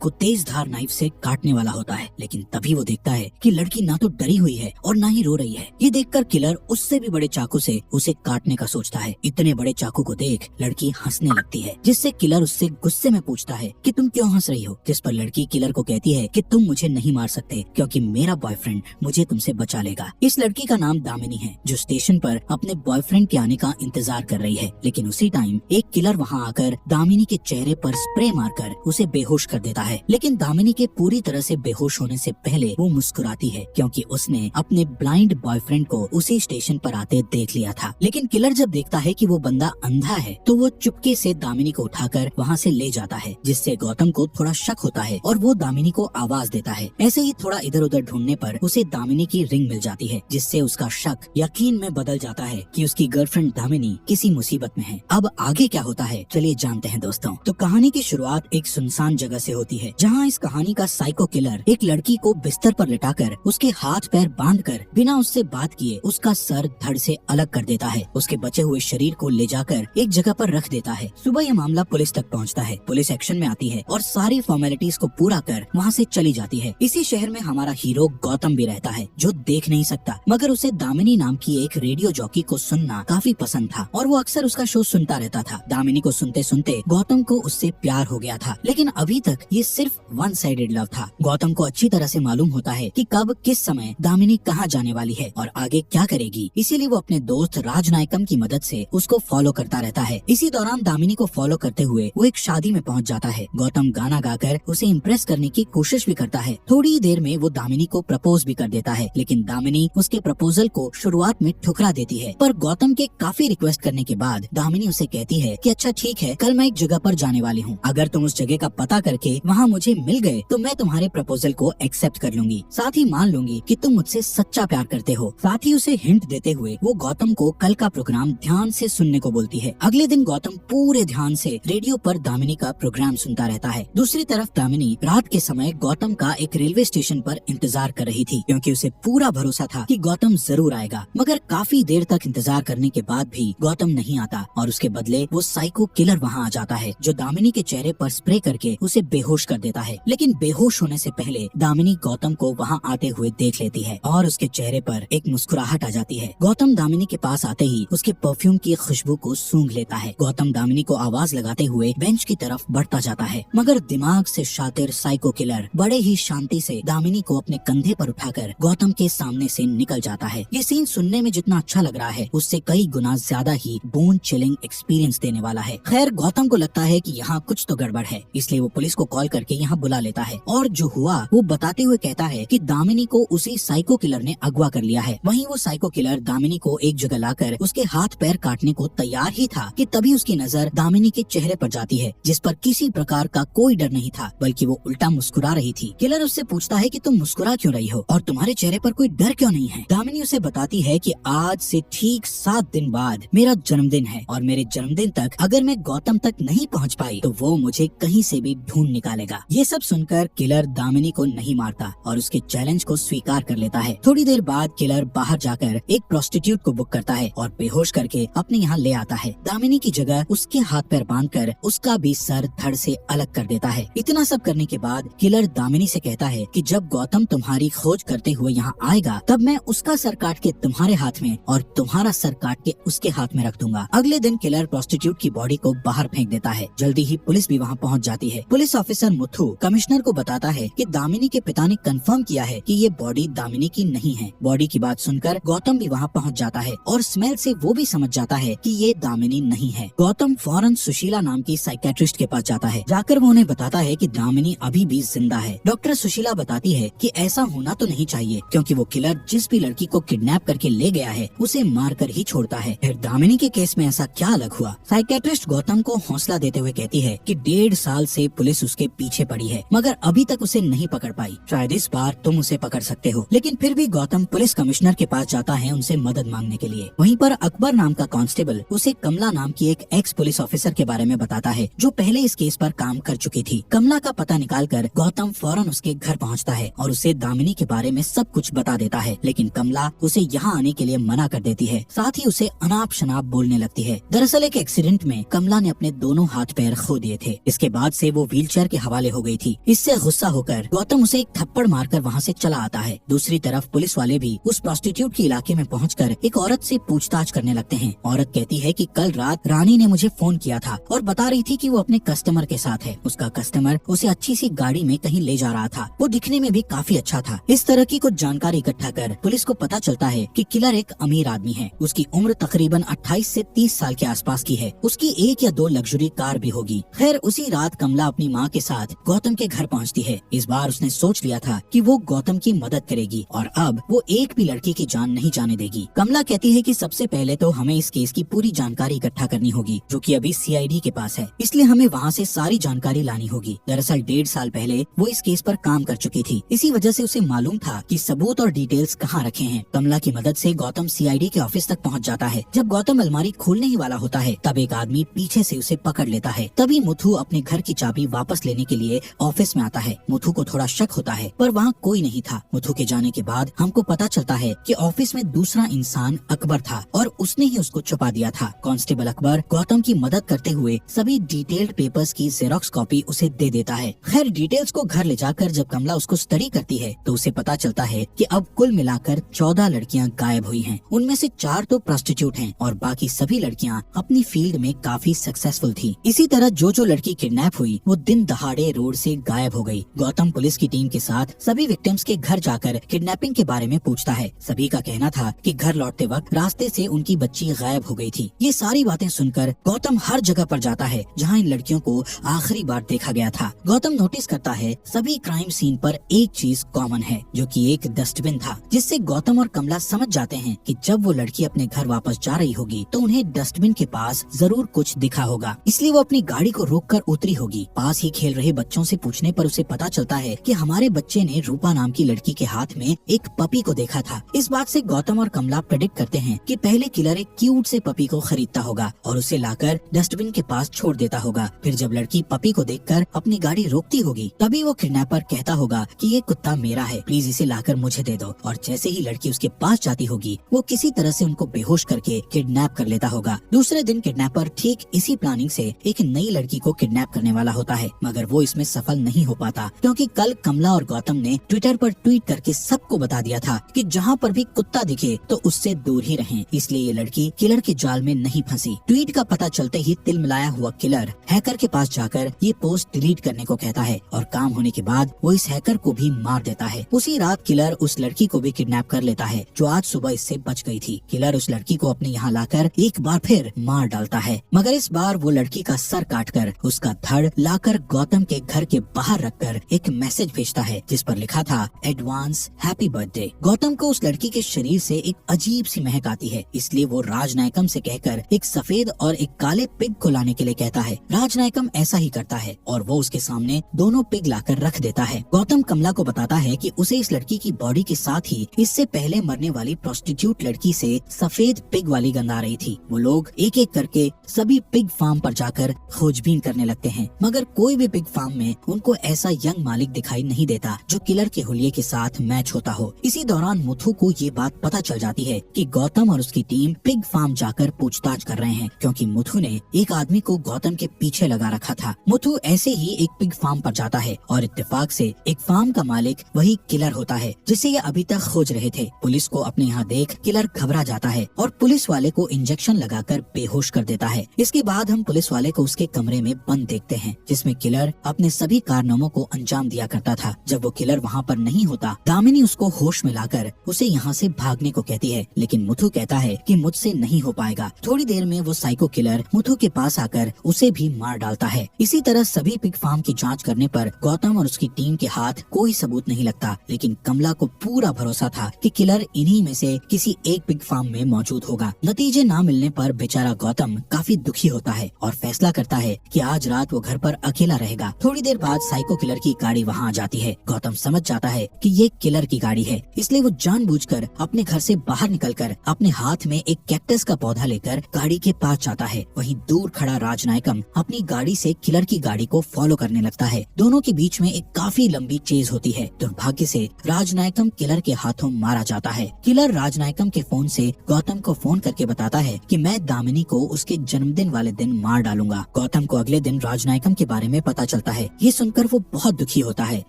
उसको तेज धार नाइफ से काटने वाला होता है, लेकिन तभी वो देखता है कि लड़की ना तो डरी हुई है और ना ही रो रही है। ये देखकर किलर उससे भी बड़े चाकू से उसे काटने का सोचता है। इतने बड़े चाकू को देख लड़की हंसने लगती है, जिससे किलर उससे गुस्से में पूछता है कि तुम क्यों हंस रही हो। जिस पर लड़की किलर को कहती है कि तुम मुझे नहीं मार सकते क्योंकि मेरा बॉयफ्रेंड मुझे तुमसे बचा लेगा। इस लड़की का नाम दामिनी है, जो स्टेशन पर अपने बॉयफ्रेंड के आने का इंतजार कर रही है। लेकिन उसी टाइम एक किलर वहाँ आकर दामिनी के चेहरे पर स्प्रे मारकर उसे बेहोश कर देता है। लेकिन दामिनी के पूरी तरह से बेहोश होने से पहले वो मुस्कुराती है, क्योंकि उसने अपने ब्लाइंड बॉयफ्रेंड को उसी स्टेशन पर आते देख लिया था। लेकिन किलर जब देखता है कि वो बंदा अंधा है तो वो चुपके से दामिनी को उठाकर वहाँ से ले जाता है, जिससे गौतम को थोड़ा शक होता है और वो दामिनी को आवाज देता है। ऐसे ही थोड़ा इधर उधर ढूंढने पर उसे दामिनी की रिंग मिल जाती है, जिससे उसका शक यकीन में बदल जाता है कि उसकी गर्लफ्रेंड दामिनी किसी मुसीबत में है। अब आगे क्या होता है चलिए जानते हैं दोस्तों। तो कहानी की शुरुआत एक सुनसान जगह से होती है, जहाँ इस कहानी का साइको किलर एक लड़की को बिस्तर पर लिटाकर उसके हाथ पैर बांधकर बिना उससे बात किए उसका सर धड़ से अलग कर देता है। उसके बचे हुए शरीर को ले जाकर एक जगह पर रख देता है। सुबह यह मामला पुलिस तक पहुँचता है। पुलिस एक्शन में आती है और सारी फॉर्मेलिटीज को पूरा कर वहाँ से चली जाती है। इसी शहर में हमारा हीरो गौतम भी रहता है, जो देख नहीं सकता, मगर उसे दामिनी नाम की एक रेडियो जॉकी को सुनना काफी पसंद था और वो अक्सर उसका शो सुनता रहता था। दामिनी को सुनते सुनते गौतम को उससे प्यार हो गया था, लेकिन अभी तक ये सिर्फ वन साइडेड लव था। गौतम को अच्छी तरह से मालूम होता है कि कब किस समय दामिनी कहाँ जाने वाली है और आगे क्या करेगी, इसीलिए वो अपने दोस्त राजनायकम की मदद से उसको फॉलो करता रहता है। इसी दौरान दामिनी को फॉलो करते हुए वो एक शादी में पहुंच जाता है। गौतम गाना गाकर उसे इम्प्रेस करने की कोशिश भी करता है। थोड़ी देर में वो दामिनी को प्रपोज भी कर देता है, लेकिन दामिनी उसके प्रपोजल को शुरुआत में ठुकरा देती है। पर गौतम के काफी रिक्वेस्ट करने के बाद दामिनी उसे कहती है कि अच्छा ठीक है, कल मैं एक जगह पर जाने वाली हूँ, अगर तुम उस जगह का पता करके वहाँ मुझे मिल गए तो मैं तुम्हारे प्रपोजल को एक्सेप्ट कर लूंगी, साथ ही मान लूंगी कि तुम मुझसे सच्चा प्यार करते हो। साथ ही उसे हिंट देते हुए वो गौतम को कल का प्रोग्राम ध्यान से सुनने को बोलती है। अगले दिन गौतम पूरे ध्यान से रेडियो पर दामिनी का प्रोग्राम सुनता रहता है। दूसरी तरफ दामिनी रात के समय गौतम का एक रेलवे स्टेशन पर इंतजार कर रही थी, क्योंकि उसे पूरा भरोसा था कि गौतम जरूर आएगा। मगर काफी देर तक इंतजार करने के बाद भी गौतम नहीं आता और उसके बदले वो साइको किलर वहाँ आ जाता है, जो दामिनी के चेहरे पर स्प्रे करके उसे बेहोश कर देता है। लेकिन बेहोश होने से पहले दामिनी गौतम को वहाँ आते हुए देख लेती है और उसके चेहरे पर एक मुस्कुराहट आ जाती है। गौतम दामिनी के पास आते ही उसके परफ्यूम की खुशबू को सूंघ लेता है। गौतम दामिनी को आवाज लगाते हुए बेंच की तरफ बढ़ता जाता है, मगर दिमाग से शातिर साइको किलर बड़े ही शांति से दामिनी को अपने कंधे पर उठाकर गौतम के सामने से निकल जाता है। ये सीन सुनने में जितना अच्छा लग रहा है, उससे कई गुना ज्यादा ही बोन चिलिंग एक्सपीरियंस देने वाला है। खैर गौतम को लगता है कि यहाँ कुछ तो गड़बड़ है, इसलिए वो पुलिस को कॉल करके यहाँ बुला लेता है और जो हुआ वो बताते हुए कहता है कि दामिनी को उसी साइको किलर ने अगवा कर लिया है। वहीं वो साइको किलर दामिनी को एक जगह लाकर उसके हाथ पैर काटने को तैयार ही था कि तभी उसकी नजर दामिनी के चेहरे पर जाती है, जिस पर किसी प्रकार का कोई डर नहीं था, बल्कि वो उल्टा मुस्कुरा रही थी। किलर उससे पूछता है कि तुम मुस्कुरा क्यों रही हो और तुम्हारे चेहरे पर कोई डर क्यों नहीं है। दामिनी उसे बताती है कि आज से ठीक 7 दिन बाद मेरा जन्मदिन है और मेरे जन्मदिन तक अगर मैं गौतम तक नहीं पहुंच पाई तो वो मुझे कहीं से भी ढूंढ निकालेगा। ये सब सुनकर किलर दामिनी को नहीं मारता और उसके चैलेंज को स्वीकार कर लेता है। थोड़ी देर बाद किलर बाहर जाकर एक प्रोस्टिट्यूट को बुक करता है और बेहोश करके अपने यहाँ ले आता है। दामिनी की जगह उसके हाथ पैर बांधकर उसका भी सर धड़ से अलग कर देता है। इतना सब करने के बाद किलर दामिनी से कहता है कि जब गौतम तुम्हारी खोज करते हुए यहाँ आएगा तब मैं उसका सर काट के तुम्हारे हाथ में और तुम्हारा सर काट के उसके हाथ में रख दूंगा। अगले दिन किलर प्रोस्टिट्यूट की बॉडी को बाहर फेंक देता है। जल्दी ही पुलिस भी वहाँ पहुँच जाती है। पुलिस ऑफिसर मुथु कमिश्नर को बताता है कि दामिनी के पिता ने कंफर्म किया है कि ये बॉडी दामिनी की नहीं है। बॉडी की बात सुनकर गौतम भी वहाँ पहुँच जाता है और स्मेल से वो भी समझ जाता है कि ये दामिनी नहीं है। गौतम फौरन सुशीला नाम की साइकेट्रिस्ट के पास जाता है। जाकर वो उन्हें बताता है कि दामिनी अभी भी जिंदा है। डॉक्टर सुशीला बताती है कि ऐसा होना तो नहीं चाहिए, क्योंकि वो किलर जिस भी लड़की को किडनैप करके ले गया है उसे मार कर ही छोड़ता है। फिर दामिनी के केस में ऐसा क्या अलग हुआ। साइकेट्रिस्ट गौतम को हौसला देते हुए कहती है कि 1.5 साल से पुलिस उसके पीछे पड़ी है, मगर अभी तक उसे नहीं पकड़ पाई। शायद इस बार तुम उसे पकड़ सकते हो। लेकिन फिर भी गौतम पुलिस कमिश्नर के पास जाता है उनसे मदद मांगने के लिए। वहीं पर अकबर नाम का कांस्टेबल उसे कमला नाम की एक एक्स पुलिस ऑफिसर के बारे में बताता है, जो पहले इस केस पर काम कर चुकी थी। कमला का पता निकालकर गौतम फौरन उसके घर पहुंचता है और उसे दामिनी के बारे में सब कुछ बता देता है। लेकिन कमला उसे यहाँ आने के लिए मना कर देती है, साथ ही उसे अनाप शनाप बोलने लगती है। दरअसल एक एक्सीडेंट में कमला ने अपने दोनों हाथ पैर खो दिए थे। इसके बाद से वो व्हीलचेयर के हवाले हो गई थी। इससे गुस्सा होकर गौतम उसे एक थप्पड़ मारकर वहाँ से चला आता है। दूसरी तरफ पुलिस वाले भी उस प्रोस्टिट्यूट के इलाके में पहुंचकर एक औरत से पूछताछ करने लगते हैं। औरत कहती है कि कल रात रानी ने मुझे फोन किया था और बता रही थी कि वो अपने कस्टमर के साथ है। उसका कस्टमर उसे अच्छी सी गाड़ी में कहीं ले जा रहा था। वो दिखने में भी काफी अच्छा था। इस तरह की कुछ जानकारी इकट्ठा कर पुलिस को पता चलता है कि किलर एक अमीर आदमी है। उसकी उम्र तकरीबन 28 से 30 साल के आसपास की है। उसकी 1 या 2 लग्जरी कार भी होगी। खैर उसी रात कमला अपनी माँ के साथ गौतम के घर पहुँचती है। इस बार उसने सोच लिया था कि वो गौतम की मदद करेगी और अब वो एक भी लड़की की जान नहीं जाने देगी। कमला कहती है कि सबसे पहले तो हमें इस केस की पूरी जानकारी इकट्ठा करनी होगी, जो कि अभी सीआईडी के पास है। इसलिए हमें वहाँ से सारी जानकारी लानी होगी। दरअसल 1.5 साल पहले वो इस केस पर काम कर चुकी थी। इसी वजह से उसे मालूम था कि सबूत और डिटेल्स कहाँ रखे हैं। कमला की मदद से गौतम सीआईडी के ऑफिस तक पहुँच जाता है। जब गौतम अलमारी खोलने ही वाला होता है तब एक आदमी पीछे से उसे पकड़ लेता है। तभी मुथु अपने घर की चाबी वापस लेने के लिए ऑफिस में आता है। मुथु को थोड़ा शक होता है पर वहाँ कोई नहीं था। मुथु के जाने के बाद हमको पता चलता है कि ऑफिस में दूसरा इंसान अकबर था और उसने ही उसको छुपा दिया था। कांस्टेबल अकबर गौतम की मदद करते हुए सभी डिटेल्ड पेपर्स की जेरोक्स कॉपी उसे दे देता है। खैर डिटेल्स को घर ले जाकर जब कमला उसको स्टडी करती है तो उसे पता चलता है कि अब कुल मिलाकर 14 लड़कियां गायब हुई हैं। उनमें से 4 तो प्रोस्टिट्यूट हैं और बाकी सभी लड़कियां अपनी फील्ड में काफी सक्सेसफुल थी। इसी तरह जो लड़की किडनैप हुई वो दिन दहाड़े रोड से गायब हो गई। गौतम पुलिस की टीम के साथ सभी विक्टिम्स के घर जाकर किडनैपिंग के बारे में पूछता है। सभी का कहना था कि घर लौटते वक्त रास्ते से उनकी बच्ची गायब हो गई थी। ये सारी बातें सुनकर गौतम हर जगह पर जाता है जहाँ इन लड़कियों को आखिरी बार देखा गया था। गौतम नोटिस करता है सभी क्राइम सीन पर एक चीज कॉमन है, जो कि एक डस्टबिन था, जिससे गौतम और कमला समझ जाते हैं कि जब वो लड़की अपने घर वापस जा रही होगी तो उन्हें डस्टबिन के पास जरूर कुछ दिखा होगा। इसलिए वो अपनी गाड़ी को रोककर उतरी होगी। पास ही खेल रहे बच्चों से पूछने पर उसे पता चलता है कि हमारे बच्चे ने रूपा नाम की लड़की के हाथ में एक पपी को देखा था। इस बात से गौतम और कमला प्रेडिक्ट करते हैं कि पहले किलर एक क्यूट से पपी को खरीदता होगा और उसे लाकर डस्टबिन के पास छोड़ देता होगा। फिर जब लड़की पपी को देखकर अपनी गाड़ी रोकती होगी तभी वो किडनैपर कहता होगा कि ये कुत्ता मेरा है, प्लीज इसे लाकर मुझे दे दो। और जैसे ही लड़की उसके पास जाती होगी वो किसी तरह से उनको बेहोश करके किडनैप कर लेता होगा। दूसरे दिन किडनैपर ठीक इसी प्लानिंग से एक नई लड़की को किडनैप करने वाला होता है, मगर वो इसमें सफल नहीं हो पाता क्योंकि कल कमला और गौतम ने ट्विटर पर ट्वीट करके सबको बता दिया था कि जहाँ पर भी कुत्ता दिखे तो उससे दूर ही रहें। इसलिए ये लड़की किलर के जाल में नहीं फंसी। ट्वीट का पता चलते ही तिलमिलाया हुआ किलर हैकर के पास जाकर ये पोस्ट डिलीट करने को कहता है और काम होने के बाद वो इस हैकर को भी मार देता है। उसी रात किलर उस लड़की को भी किडनैप कर लेता है जो आज सुबह इससे बच गई थी। किलर उस लड़की को अपने यहाँ लाकर एक बार फिर मार डालता है, मगर इस बार वो लड़की का सर काटकर उसका धड़ लाकर गौतम के घर के बाहर रखकर एक मैसेज भेजता है जिस पर लिखा था एडवांस हैप्पी बर्थडे। गौतम को उस लड़की के शरीर से एक अजीब सी महक आती है, इसलिए वो राजनायकम से कहकर एक सफेद और एक काले पिग को लाने के लिए कहता है। राजनायकम ऐसा ही करता है और वो उसके सामने दोनों पिग लाकर रख देता है। गौतम कमला को बताता है कि उसे इस लड़की की बॉडी के साथ ही इससे पहले मरने वाली प्रोस्टिट्यूट लड़की से सफेद पिग वाली गंध आ रही थी। वो लोग एक एक करके सभी पिग फार्म पर जाकर खोजबीन करने लगते हैं, मगर कोई भी पिग फार्म में उनको ऐसा यंग मालिक दिखाई नहीं देता जो किलर के हुलिये के साथ मैच होता हो। इसी दौरान मुथु को ये बात पता चल जाती है कि गौतम और उसकी टीम पिग फार्म जाकर पूछताछ कर रहे हैं क्योंकि मुथु ने एक आदमी को गौतम के पीछे लगा रखा था। मुथु ऐसे ही एक पिग फार्म पर जाता है और इत्तेफाक से एक फार्म का मालिक वही किलर होता है जिसे ये अभी तक खोज रहे थे। पुलिस को अपने यहाँ देख किलर घबरा जाता है और पुलिस वाले को इंजेक्शन लगाकर बेहोश कर देता है। इसके बाद हम पुलिस वाले को उसके कमरे में बंद देखते हैं जिसमें किलर अपने सभी कारनामों को अंजाम दिया करता था। जब वो किलर वहाँ पर नहीं होता दामिनी उसको होश में लाकर उसे यहाँ से भागने को कहती है, लेकिन मुथु कहता है कि मुझसे नहीं हो पाएगा। थोड़ी देर में वो साइको किलर मुथु के पास आकर उसे भी मार डालता है। इसी तरह सभी पिग फार्म की जांच करने पर गौतम और उसकी टीम के हाथ कोई सबूत नहीं लगता, लेकिन कमला को पूरा भरोसा था कि किलर इन्हीं में से किसी एक पिग फार्म में मौजूद होगा। नतीजे ना मिलने पर बेचारा गौतम काफी दुखी होता है और फैसला करता है कि आज रात वो घर पर अकेला रहेगा। थोड़ी देर बाद साइको किलर की गाड़ी वहाँ आ जाती है। गौतम समझ जाता है कि ये किलर की गाड़ी है, इसलिए वो जानबूझकर अपने घर से बाहर निकलकर अपने हाथ में एक कैक्टस का पौधा लेकर गाड़ी के पास जाता है। वहीं दूर खड़ा राजनायकम अपनी गाड़ी से किलर की गाड़ी को फॉलो करने लगता है। दोनों के बीच में एक काफी लंबी चेज होती है। दुर्भाग्य से राजनायकम किलर के हाथों मारा जाता है। किलर राजनायकम के फोन से गौतम को फोन करके बताता है कि मैं दामिनी को उसके जन्मदिन वाले दिन मार डालूंगा। गौतम को अगले दिन राजनायकम के बारे में पता चलता चलता है। ये सुनकर वो बहुत दुखी होता है,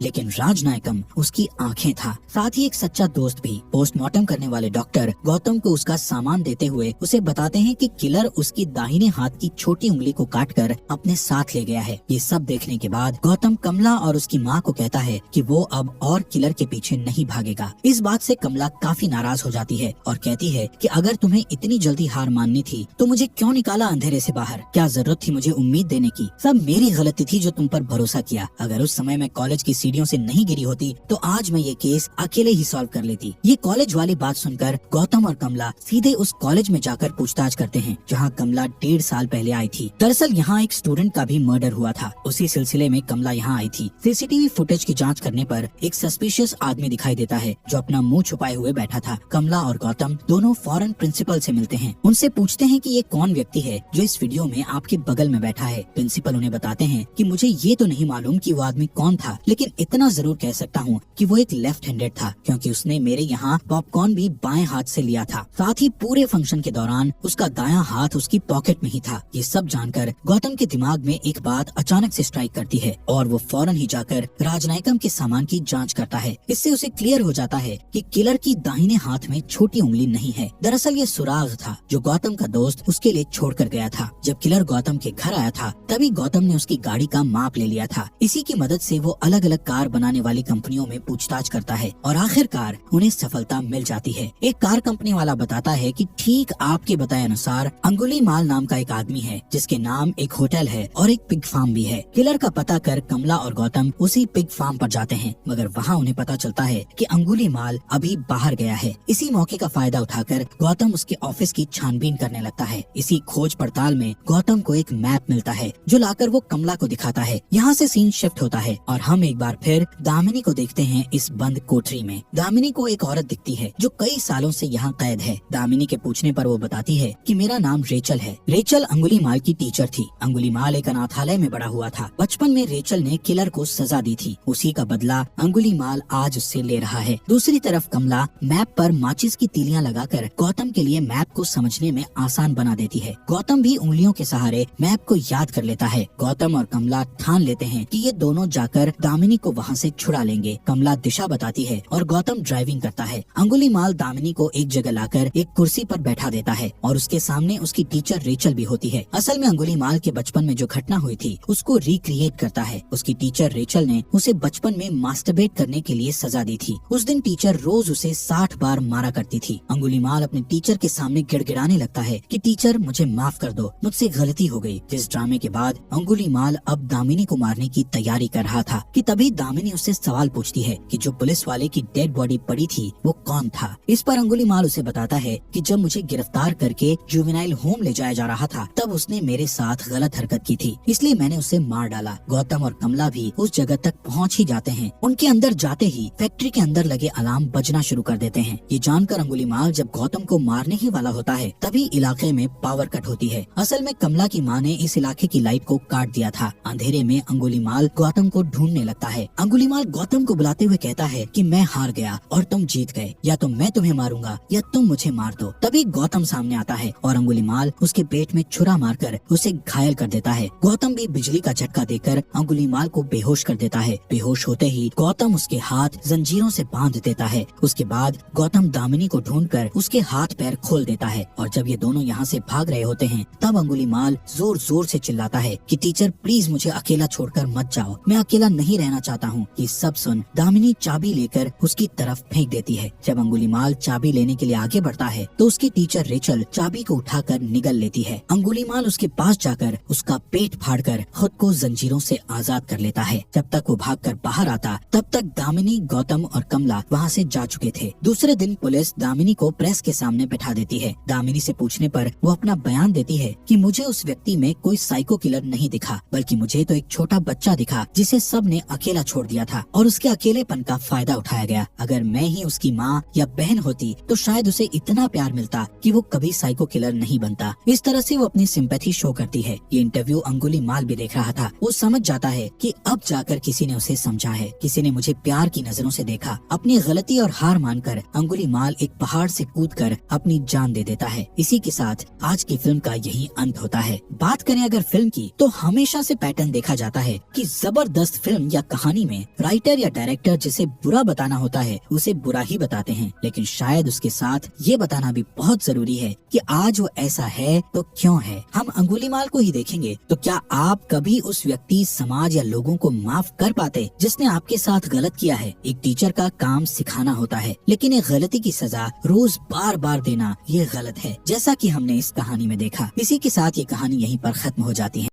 लेकिन राजनायकम उसकी आंखें था, साथ ही एक सच्चा दोस्त भी। पोस्टमार्टम करने वाले डॉक्टर गौतम को उसका सामान देते हुए उसे बताते हैं कि किलर उसकी दाहिने हाथ की छोटी उंगली को काटकर अपने साथ ले गया है। ये सब देखने के बाद गौतम कमला और उसकी माँ को कहता है कि वो अब और किलर के पीछे नहीं भागेगा। इस बात से कमला काफी नाराज हो जाती है और कहती है कि अगर तुम्हें इतनी जल्दी हार माननी थी तो मुझे क्यों निकाला अंधेरे से बाहर? क्या जरूरत थी मुझे उम्मीद देने की? सब मेरी गलती थी जो तुम पर भरोसा किया। अगर उस समय मैं कॉलेज की सीढ़ियों से नहीं गिरी होती तो आज मैं ये केस अकेले ही सॉल्व कर लेती। ये कॉलेज वाली बात सुनकर गौतम और कमला सीधे उस कॉलेज में जाकर पूछताछ करते हैं जहाँ कमला 1.5 साल पहले आई थी। दरअसल यहाँ एक स्टूडेंट का भी मर्डर हुआ था। उसी सिलसिले में कमला यहाँ आई थी। सीसीटीवी फुटेज की जांच करने पर एक सस्पिशियस आदमी दिखाई देता है जो अपना मुंह छुपाए हुए बैठा था। कमला और गौतम दोनों फौरन प्रिंसिपल से मिलते हैं। उनसे पूछते हैं कि ये कौन व्यक्ति है जो इस वीडियो में आपके बगल में बैठा है। प्रिंसिपल उन्हें बताते हैं कि मुझे ये तो नहीं मालूम कि वो आदमी कौन था, लेकिन इतना जरूर कह सकता हूँ कि वो एक लेफ्ट हैंडेड था, क्योंकि उसने मेरे यहाँ पॉपकॉर्न भी बाएं हाथ से लिया था। साथ ही पूरे फंक्शन के दौरान उसका दायां हाथ उसकी पॉकेट में ही था। ये सब जानकर गौतम के दिमाग में एक बात अचानक से स्ट्राइक करती है और वो फौरन ही जाकर राजनायकम के सामान की जांच करता है। इससे उसे क्लियर हो जाता है कि किलर की दाहिने हाथ में छोटी उंगली नहीं है। दरअसल ये सुराग था जो गौतम का दोस्त उसके लिए छोड़ कर गया था। जब किलर गौतम के घर आया था तभी गौतम ने उसकी गाड़ी का माप ले लिया था। इसी की मदद से वो अलग अलग कार बनाने वाली कंपनियों में पूछताछ करता है और आखिरकार उन्हें सफलता मिल जाती है। एक कार कंपनी वाला बताता है कि ठीक आपके बताए अनुसार अंगुलीमाल नाम का एक आदमी है जिसके नाम एक होटल है और एक पिग फार्म भी है। किलर का पता कर कमला और गौतम उसी पिग फार्म पर जाते हैं, मगर वहाँ उन्हें पता चलता है कि अंगुलीमाल अभी बाहर गया है। इसी मौके का फायदा उठाकर गौतम उसके ऑफिस की छानबीन करने लगता है। इसी खोज पड़ताल में गौतम को एक मैप मिलता है जो लाकर वो कमला को दिखाता है। यहाँ से सीन शिफ्ट होता है और हम एक बार फिर दामिनी को देखते हैं इस बंद कोठरी में। दामिनी को एक औरत दिखती है जो कई सालों से यहाँ कैद है। दामिनी के पूछने पर वो बताती है कि मेरा नाम रेचल है। रेचल अंगुलीमाल की टीचर थी। अंगुलीमाल एक अनाथालय में बड़ा हुआ था। बचपन में रेचल ने किलर को सजा दी थी, उसी का बदला अंगुलीमाल आज उससे ले रहा है। दूसरी तरफ कमला मैप पर माचिस की तीलियां लगाकर गौतम के लिए मैप को समझने में आसान बना देती है। गौतम भी उंगलियों के सहारे मैप को याद कर लेता है। गौतम और कमला ठान लेते हैं कि ये दोनों जाकर दामिनी को वहाँ से छुड़ा लेंगे। कमला दिशा बताती है और गौतम ड्राइविंग करता है। अंगुलीमाल दामिनी को एक जगह लाकर एक कुर्सी पर बैठा देता है और उसके सामने उसकी टीचर रेचल भी होती है। असल में अंगुलीमाल के बचपन में जो घटना हुई थी उसको रिक्रिएट करता है। उसकी टीचर रेचल ने उसे बचपन में मास्टरबेट करने के लिए सजा दी थी। उस दिन टीचर रोज उसे 60 बार मारा करती थी। अंगुलीमाल अपने टीचर के सामने गिड़गिड़ाने लगता है कि टीचर मुझे माफ कर दो, मुझसे गलती हो गई। जिस ड्रामे के बाद अंगुलीमाल अब दामिनी को मारने की तैयारी कर रहा था कि तभी दामिनी उससे सवाल पूछती है कि जो पुलिस वाले की डेड बॉडी पड़ी थी वो कौन था। इस पर अंगुलीमाल उसे बताता है कि जब मुझे गिरफ्तार करके जुवेनाइल होम ले जाया जा रहा था तब उसने मेरे साथ गलत हरकत की थी, इसलिए मैंने उसे मार डाला। गौतम और कमला भी उस जगह तक पहुंच ही जाते हैं। उनके अंदर जाते ही फैक्ट्री के अंदर लगे अलार्म बजना शुरू कर देते हैं। ये जानकर अंगुलीमाल जब गौतम को मारने ही वाला होता है तभी इलाके में पावर कट होती है। असल में कमला की माँ ने इस इलाके की लाइट को काट दिया था। अंधेरे में अंगुलीमाल गौतम को ढूंढने लगता है। अंगुलीमाल गौतम को बुलाते हुए कहता है कि मैं हार गया और तुम जीत गए, या तो मैं तुम्हें मारूंगा या तुम मुझे मार दो। तभी गौतम सामने आता है और अंगुलीमाल उसके पेट में छुरा मारकर उसे घायल कर देता है। गौतम भी बिजली का झटका देकर अंगुलीमाल को बेहोश कर देता है। बेहोश होते ही गौतम उसके हाथ जंजीरों से बांध देता है। उसके बाद गौतम दामिनी को ढूंढकर उसके हाथ पैर खोल देता है और जब ये दोनों यहाँ से भाग रहे होते हैं तब अंगुलीमाल जोर जोर से चिल्लाता है कि टीचर प्लीज मुझे अकेला छोड़कर मत जाओ, मैं अकेला नहीं रहना चाहता हूँ। ये सब सुन दामिनी चाबी लेकर उसकी तरफ फेंक देती है। जब अंगुलीमाल चाबी लेने के लिए आगे बढ़ता है तो उसकी टीचर रेचल चाबी को उठाकर निगल लेती है। अंगुलीमाल उसके पास जाकर उसका पेट फाड़कर खुद को जंजीरों से आजाद कर लेता है। जब तक वो भागकर बाहर आता तब तक दामिनी, गौतम और कमला वहाँ से जा चुके थे। दूसरे दिन पुलिस दामिनी को प्रेस के सामने बैठा देती है। दामिनी से पूछने पर वो अपना बयान देती है कि मुझे उस व्यक्ति में कोई साइको किलर नहीं दिखा, बल्कि मुझे तो एक छोटा बच्चा दिखा जिसे सब ने अकेला छोड़ दिया था और उसके अकेलेपन का फायदा उठाया गया। अगर मैं ही उसकी माँ या बहन होती तो शायद उसे इतना प्यार मिलता कि वो कभी साइको किलर नहीं बनता। इस तरह से वो अपनी सिंपैथी शो करती है। ये इंटरव्यू अंगुलीमाल भी देख रहा था। वो समझ जाता है कि अब जाकर किसी ने उसे समझा है, किसी ने मुझे प्यार की नजरों से देखा। अपनी गलती और हार मानकर अंगुलीमाल एक पहाड़ से कूदकर अपनी जान दे देता है। इसी के साथ आज की फिल्म का यही अंत होता है। बात करें अगर फिल्म की तो हमेशा से पैटर्न देखा कहा जाता है कि जबरदस्त फिल्म या कहानी में राइटर या डायरेक्टर जिसे बुरा बताना होता है उसे बुरा ही बताते हैं, लेकिन शायद उसके साथ ये बताना भी बहुत जरूरी है कि आज वो ऐसा है तो क्यों है। हम अंगुलीमाल को ही देखेंगे तो क्या आप कभी उस व्यक्ति, समाज या लोगों को माफ कर पाते जिसने आपके साथ गलत किया है? एक टीचर का काम सिखाना होता है, लेकिन एक गलती की सजा रोज बार बार देना ये गलत है, जैसा कि हमने इस कहानी में देखा। इसी के साथ ये कहानी यहीं पर खत्म हो जाती है।